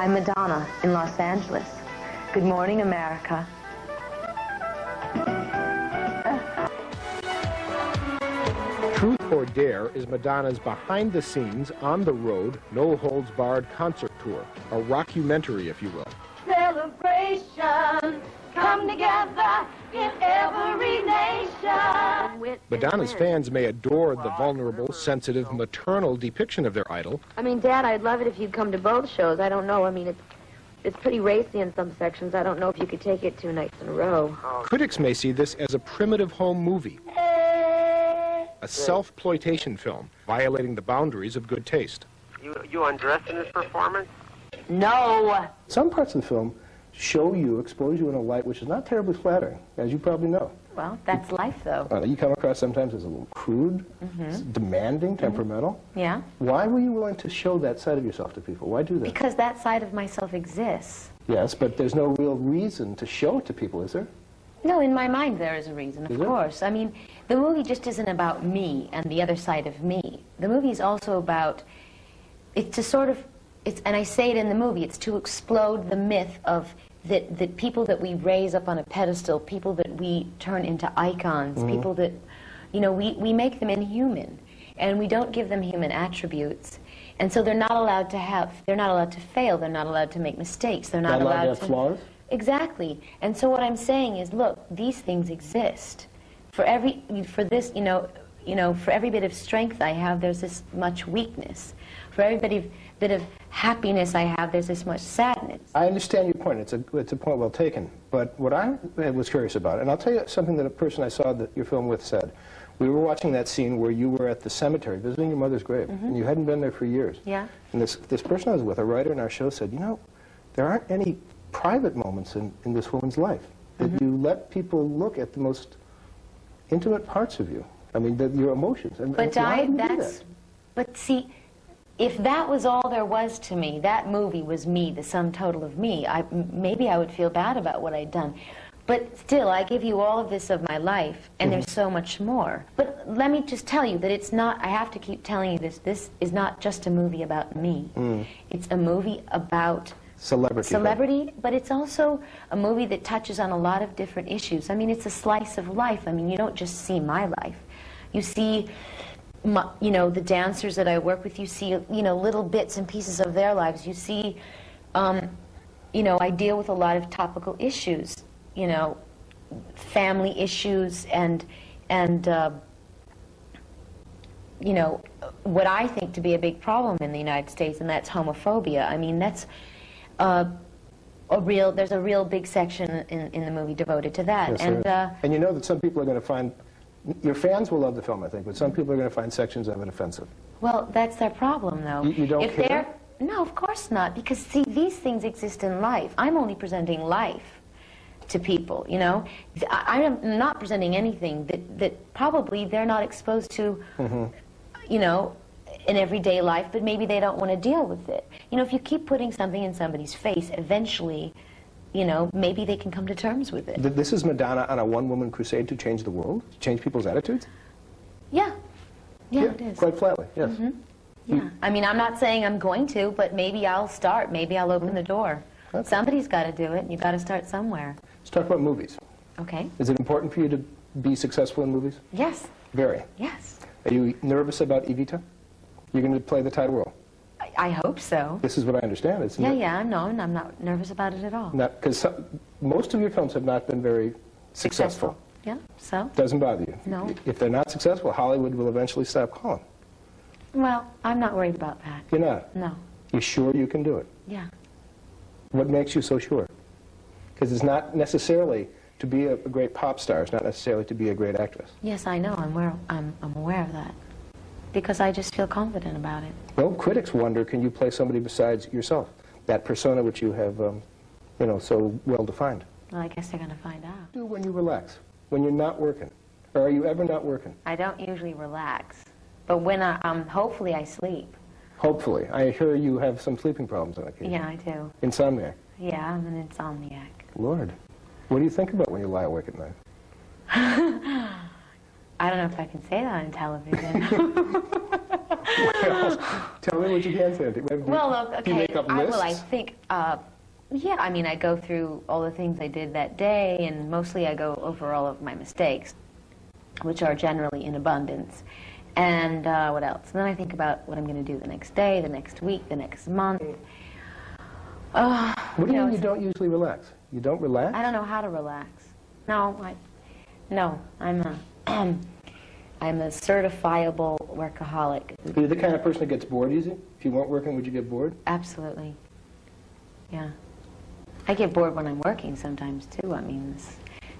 I'm Madonna in Los Angeles. Good morning, America. Truth or Dare is Madonna's behind-the-scenes, on-the-road, no-holds-barred concert tour. A rockumentary, if you will. Celebration, come together in every nation. Madonna's fans may adore the vulnerable, sensitive, maternal depiction of their idol. I mean, Dad, I'd love it if you'd come to both shows. I don't know. I mean, it's pretty racy in some sections. I don't know if you could take it 2 nights in a row. Critics may see this as a primitive home movie, a self-ploitation film, violating the boundaries of good taste. You undressed in this performance? No. Some parts of the film show you, expose you in a light which is not terribly flattering, as you probably know. Well, that's life, though. You come across sometimes as a little crude, demanding, temperamental. Yeah. Why were you willing to show that side of yourself to people? Why do that? Because that side of myself exists. Yes, but there's no real reason to show it to people, is there? No, in my mind there is a reason, of Is there? course. I mean, the movie just isn't about me and the other side of me. The movie is also about, it's to sort of, and I say it in the movie, it's to explode the myth of that people that we raise up on a pedestal, people that we turn into icons, people that, you know, we make them inhuman, and we don't give them human attributes. And so they're not allowed to fail, they're not allowed to make mistakes, they're not allowed to have flaws? Exactly. And so what I'm saying is, look, these things exist. For every bit of strength I have, there's this much weakness. For every bit of happiness I have, there's this much sadness. I understand your point. It's a point well taken. But what I was curious about, and I'll tell you something that a person I saw your film with said. We were watching that scene where you were at the cemetery visiting your mother's grave, and you hadn't been there for years. Yeah. And this person I was with, a writer in our show, said, you know, there aren't any private moments in this woman's life. That you let people look at the most intimate parts of you. I mean, your emotions. And But why do you do that? But see, if that was all there was to me, that movie was me, the sum total of me, maybe I would feel bad about what I'd done. But still, I give you all of this of my life, and there's so much more. But let me just tell you that it's not, I have to keep telling you this is not just a movie about me. It's a movie about celebrity, but it's also a movie that touches on a lot of different issues. I mean, it's a slice of life. I mean, you don't just see my life. You see, the dancers that I work with, you see, little bits and pieces of their lives. You see, I deal with a lot of topical issues, family issues and what I think to be a big problem in the United States, and that's homophobia. I mean, that's there's a real big section in the movie devoted to that. Yes, and you know that some people are going to find, your fans will love the film, I think, but some people are going to find sections of it offensive. Well, that's their problem, though. You don't care? No, of course not, because, see, these things exist in life. I'm only presenting life to people, I am not presenting anything that probably they're not exposed to, in everyday life, but maybe they don't want to deal with it. If you keep putting something in somebody's face, eventually, maybe they can come to terms with it. This is Madonna on a one-woman crusade to change the world? To change people's attitudes? Yeah. Yeah, it is. Quite flatly, yes. Yeah. I mean, I'm not saying I'm going to, but maybe I'll start. Maybe I'll open the door. Okay. Somebody's got to do it, and you've got to start somewhere. Let's talk about movies. Okay. Is it important for you to be successful in movies? Yes. Very. Yes. Are you nervous about Evita? You're going to play the title role? I hope so. This is what I understand. It's I'm not nervous about it at all. Because most of your films have not been very successful. Yeah, so? Doesn't bother you? No. If they're not successful, Hollywood will eventually stop calling. Well, I'm not worried about that. You're not? No. You're sure you can do it? Yeah. What makes you so sure? Because it's not necessarily to be a great pop star. It's not necessarily to be a great actress. Yes, I know. I'm aware of that. Because I just feel confident about it. Well, critics wonder, can you play somebody besides yourself? That persona which you have, so well defined. Well, I guess they're going to find out. Do when you relax, when you're not working, or are you ever not working? I don't usually relax, but when hopefully I sleep. Hopefully. I hear you have some sleeping problems on occasion. Yeah, I do. Insomnia. Yeah, I'm an insomniac. Lord, what do you think about when you lie awake at night? I don't know if I can say that on television. Well, Tell me what you can say. Well, look, okay. Do you make up lists? Well, I think, yeah, I mean, I go through all the things I did that day, and mostly I go over all of my mistakes, which are generally in abundance. And what else? And then I think about what I'm going to do the next day, the next week, the next month. What do you mean you don't usually relax? You don't relax? I don't know how to relax. No, I'm a certifiable workaholic. Are you the kind of person that gets bored easy? If you weren't working, would you get bored? Absolutely. Yeah. I get bored when I'm working sometimes, too. I mean,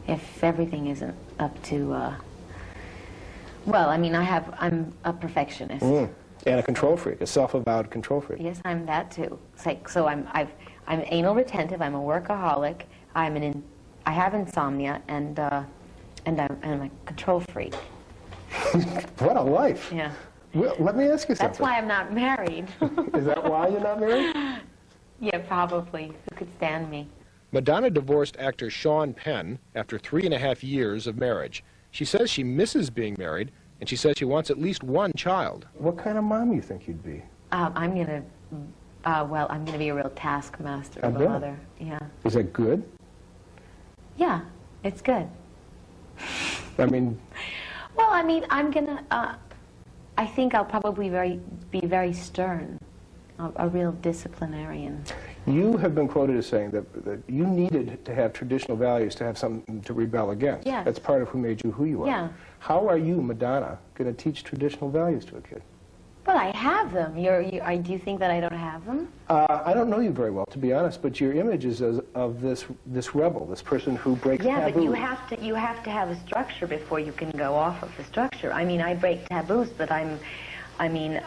if everything isn't up to, well, I mean, I'm a perfectionist. And a control freak, a self-avowed control freak. Yes, I'm that, too. It's like, so I'm anal retentive, I'm a workaholic, I have insomnia, and I'm a control freak. What a life. Yeah. Well, let me ask you something. That's why I'm not married. Is that why you're not married? Yeah, probably. Who could stand me? Madonna divorced actor Sean Penn after 3.5 years of marriage. She says she misses being married, and she says she wants at least one child. What kind of mom do you think you'd be? I'm gonna be a real taskmaster of a mother. Yeah. Is that good? Yeah, it's good. I mean... Well, I mean, I think I'll probably be very stern, a real disciplinarian. You have been quoted as saying that you needed to have traditional values to have something to rebel against. Yes. That's part of who made you who you are. Yeah. How are you, Madonna, going to teach traditional values to a kid? But I have them. Do you think that I don't have them? I don't know you very well, to be honest, but your image is of this rebel, this person who breaks taboos. Yeah, but you have to have a structure before you can go off of the structure. I mean, I break taboos, but I'm an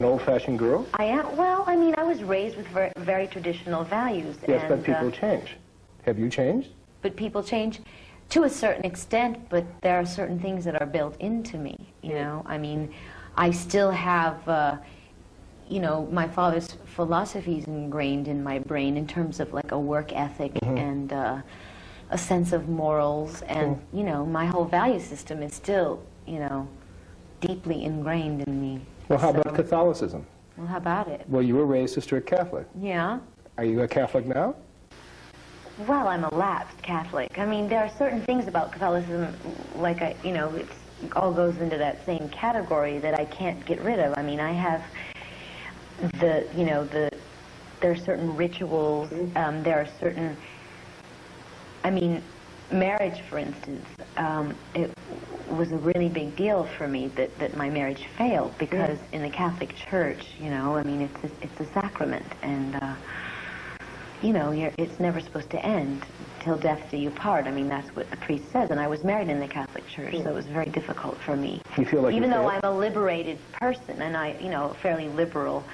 old-fashioned girl? I am. Well, I mean, I was raised with very, very traditional values. Yes, but people change. Have you changed? But people change to a certain extent, but there are certain things that are built into me, you know? I mean, I still have, you know, my father's philosophies ingrained in my brain in terms of like a work ethic and a sense of morals, and, you know, my whole value system is still, you know, deeply ingrained in me. Well, how about Catholicism? Well, how about it? Well, you were raised a strict Catholic. Yeah. Are you a Catholic now? Well, I'm a lapsed Catholic. I mean, there are certain things about Catholicism, like, you know, it all goes into that same category that I can't get rid of. I mean, I have there are certain rituals, there are certain, I mean, marriage, for instance, it was a really big deal for me that my marriage failed, because in the Catholic Church, you know, I mean, it's a sacrament, and you know, it's never supposed to end till death do you part. I mean, that's what the priest says, and I was married in the Catholic Church, so it was very difficult for me. You feel like even though I'm a liberated person, and I, you know, fairly liberal,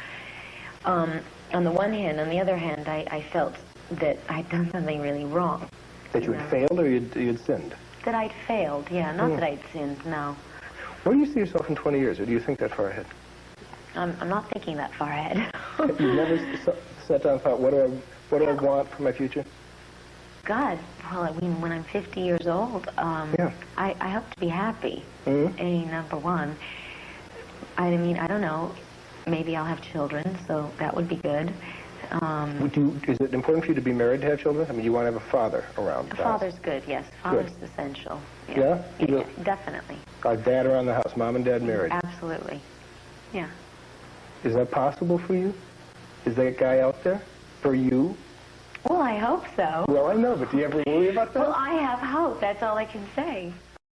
on the one hand, on the other hand, I felt that I'd done something really wrong. That you had failed, or you'd sinned? That I'd failed, yeah, not that I'd sinned, no. Where do you see yourself in 20 years, or do you think that far ahead? I'm not thinking that far ahead. You've never sat down and thought, what do I want for my future? God, well, I mean, when I'm 50 years old, I hope to be happy, number one. I mean, I don't know, maybe I'll have children, so that would be good. Is it important for you to be married to have children? I mean, you want to have a father around. A father's good, yes. Father's essential. Yeah? Yeah, definitely. Like dad around the house, mom and dad married. Absolutely. Yeah. Is that possible for you? Is that guy out there for you? Well, I hope so. Well, I know, but do you ever worry about that? Well, I have hope. That's all I can say.